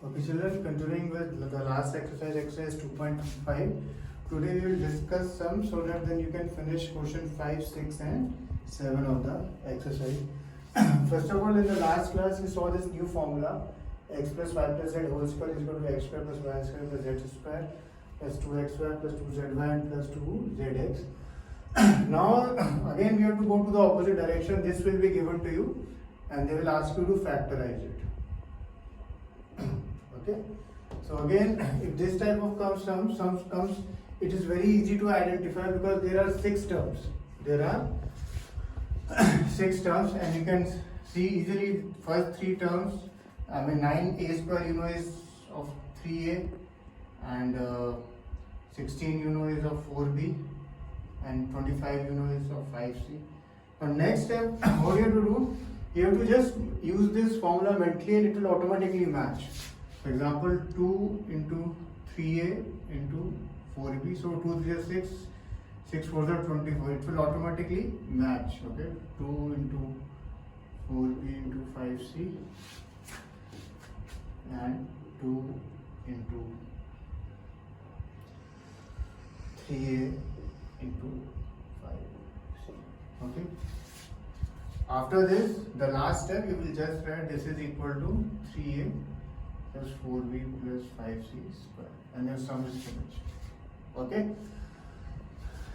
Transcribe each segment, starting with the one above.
Okay, children, continuing with the last exercise, exercise 2.5. Today we will discuss some so that then you can finish question 5, 6 and 7 of the exercise. First of all, in the last class you saw this new formula, x plus y plus z whole square is equal to x square plus y square plus z square plus 2xy plus 2zy and plus 2zx. Now again we have to go to the opposite direction. This will be given to you and they will ask you to factorize it. Okay, so again if this type of sums comes, it is very easy to identify because there are 6 terms. There are 6 terms and you can see easily first 3 terms. I mean 9a square you know is of 3a and 16 you know is of 4b and 25 you know is of 5c. Now next step, what you have to do, you have to just use this formula mentally and it will automatically match. For example, 2 into 3a into 4b, so 2 3 is 6, 6 4 is 24, it will automatically match. Okay, 2 into 4b into 5c and 2 into 3a into 5c. Okay, after this, the last step you will just write this is equal to 3a plus 4b plus 5c square and your sum is finished. Okay,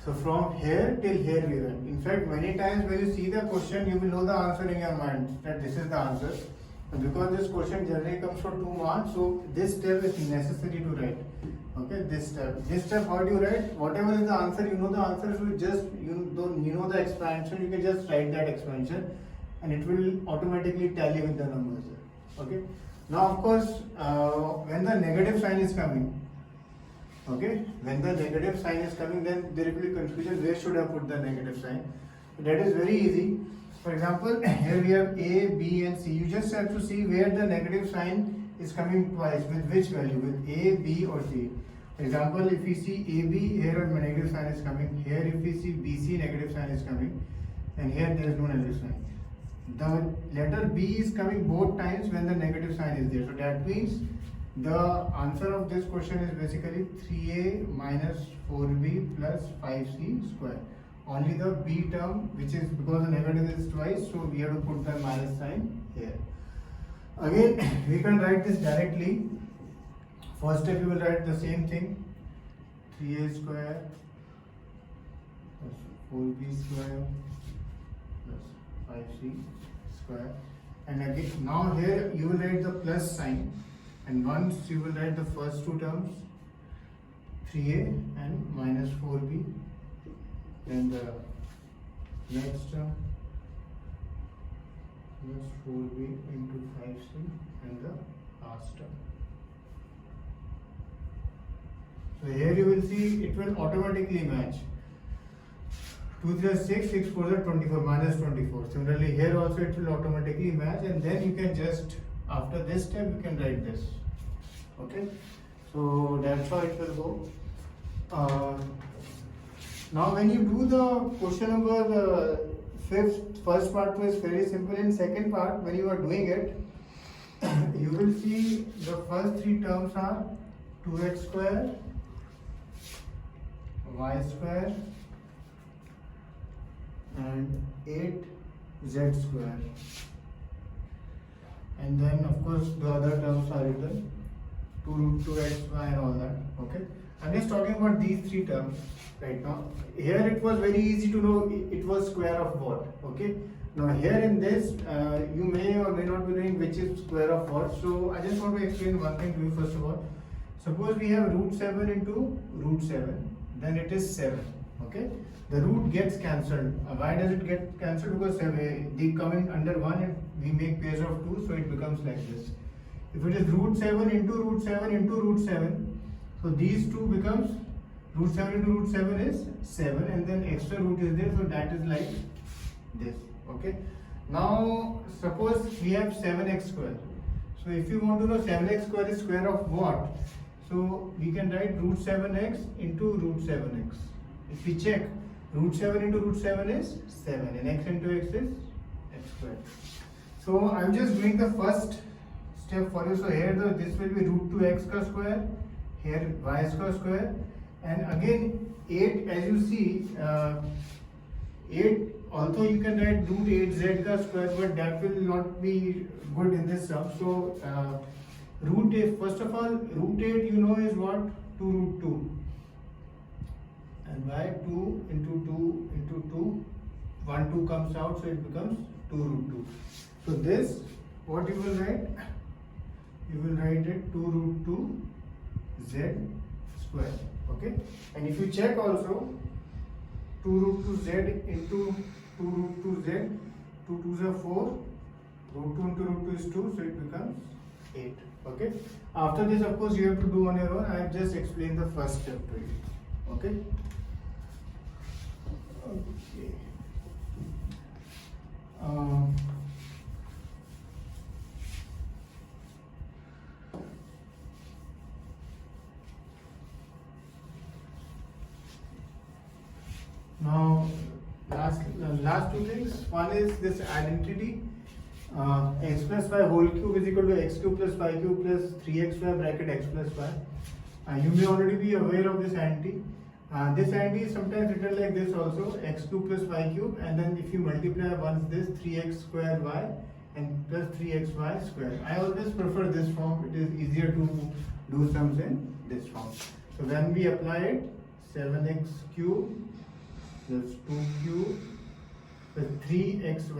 so from here till here we went. In fact, many times when you see the question you will know the answer in your mind that this is the answer, and because this question generally comes for 2 marks, so this step is necessary to write. Okay, this step how do you write? Whatever is the answer, you know the answer, so you just you know the expansion, you can just write that expansion and it will automatically tally with the numbers there. Okay, now of course when the negative sign is coming, okay, when the negative sign is coming, then there will be confusion where should I put the negative sign. That is very easy. For example, here we have a, b and c. You just have to see where the negative sign is coming twice, with which value, with a, b or c. For example, if we see AB, here a negative sign is coming. Here if we see BC, negative sign is coming. And here there is no negative sign. The letter B is coming both times when the negative sign is there. So that means the answer of this question is basically 3a minus 4b plus 5c square. Only the B term, which is because the negative is twice, so we have to put the minus sign here. Again, we can write this directly. First step you will write the same thing, 3a square plus 4b square plus 5c square, and again now here you will write the plus sign, and once you will write the first 2 terms 3a and minus 4b, then the next term plus 4b into 5c and the last term. So here you will see it will automatically match. 2 3 is 6, 6 4 is 24, minus 24. Similarly here also it will automatically match, and then you can just, after this step you can write this. Okay, so that's how it will go. Now when you do the question number 5th, first part was very simple. In second part, when you are doing it, you will see the first 3 terms are 2x square, y square and 8z square, and then of course the other terms are written 2 root 2xy and all that. Okay, I'm just talking about these 3 terms right now. Here it was very easy to know it was square of what. Okay, now here in this you may or may not be knowing which is square of what, so I just want to explain one thing to you. First of all, suppose we have root 7 into root 7, then it is 7. Okay, the root gets cancelled. Why does it get cancelled? Because they come in under 1 and we make pairs of 2, so it becomes like this. If it is root 7 into root 7 into root 7, so these 2 becomes root 7 into root 7 is 7, and then extra root is there, so that is like this. Okay, now suppose we have 7x square. So if you want to know 7x square is square of what, so we can write root 7x into root 7x. If we check, root 7 into root 7 is 7 and x into x is x squared. So I'm just doing the first step for you. So here this will be root 2x ka square, here y square, and again 8, as you see, 8, although you can write root 8z ka square, but that will not be good in this sum. So root 8, first of all, root 8 you know is what? 2 root 2, and y 2 into 2 into 2, 1 2 comes out, so it becomes 2 root 2. So this, what you will write? You will write it 2 root 2 z square. Okay, and if you check also, 2 root 2 z into 2 root 2 z, 2 2s are 4, root 2 into root 2 is 2, so it becomes 8. Okay, after this, of course, you have to do on your own. I have just explained the first step to you. Okay. Okay. Now, last two things. One is this identity. X plus y whole cube is equal to x cube plus y cube plus 3xy bracket x plus y. You may already be aware of this identity. This identity is sometimes written like this also, x cube plus y cube, and then if you multiply once this 3x square y and plus 3xy square. I always prefer this form. It is easier to do sums in this form. So when we apply it, 7x cube plus 2q plus 3xy, so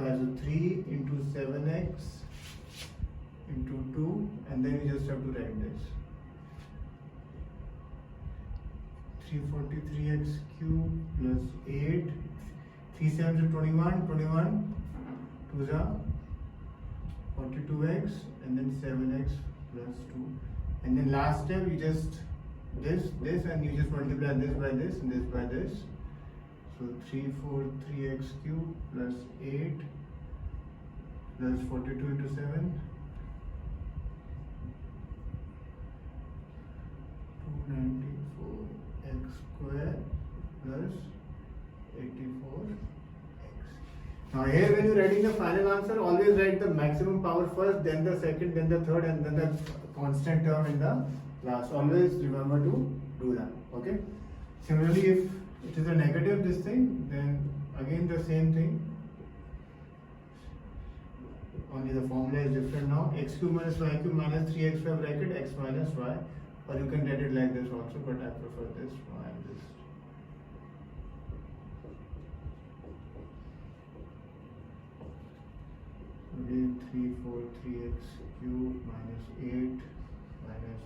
3 into 7x into 2, and then you just have to write this. 343x cube plus 8, 3 7s are 21, 21, 2s are 42x, and then 7x plus 2. And then last step, you just this, and you just multiply this by this and this by this. So 343x cube plus 8 plus 42 into 7, 294x square plus 84x. Now here when you are writing the final answer, always write the maximum power first, then the second, then the third, and then the constant term in the last. Always remember to do that. Okay. Similarly, if it is a negative this thing, then again the same thing. Only the formula is different now. X cube minus y cube minus 3xy bracket x minus y. Or you can write it like this also, but I prefer this. Why this? Again 343x cube minus 8 minus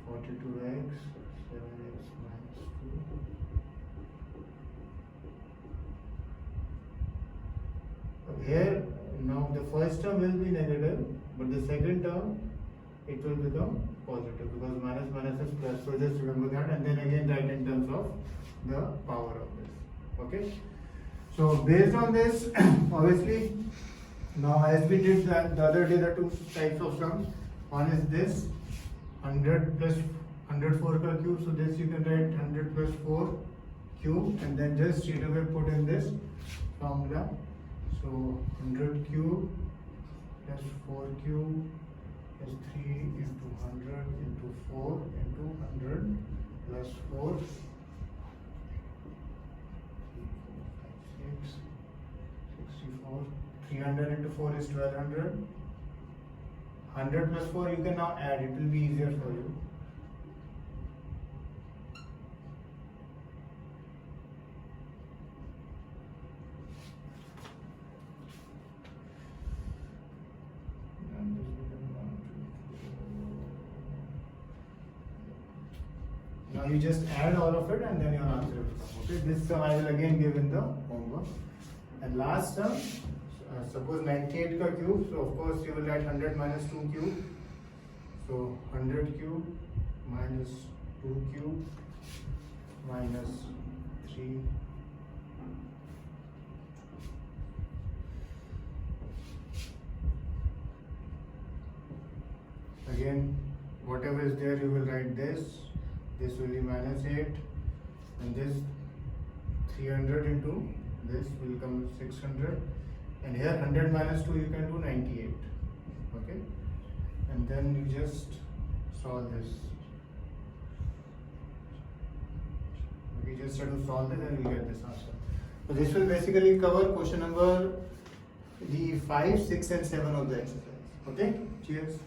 42x 7x minus 2. Here now the first term will be negative, but the second term it will become positive because minus minus is plus. So just remember that, and then again write in terms of the power of this. Okay. So based on this, obviously, now as we did that the other day, the two types of sums. One is this 100 plus 104 ka cube. So this you can write 100 plus 4 cube, and then just straight away put in this formula. So 100 cube plus 4 cube plus 3 into 100 into 4 into 100 plus 4. 64. 300 into 4 is 1200. 100 plus 4 you can now add, it will be easier for you. Now you just add all of it and then your answer will come. Okay, this sum I will again give in the homework. And last sum, suppose 98 ka cube, so of course you will write 100 minus 2 cube. So 100 cube minus 2 cube minus 3. Again, whatever is there you will write this. This will be minus 8, and this 300 into this will come 600, and here 100 minus 2 you can do 98. Okay, and then you just solve this. Okay, just try to solve it and you get this answer. So this will basically cover question number the 5, 6 and 7 of the exercise. Okay, cheers.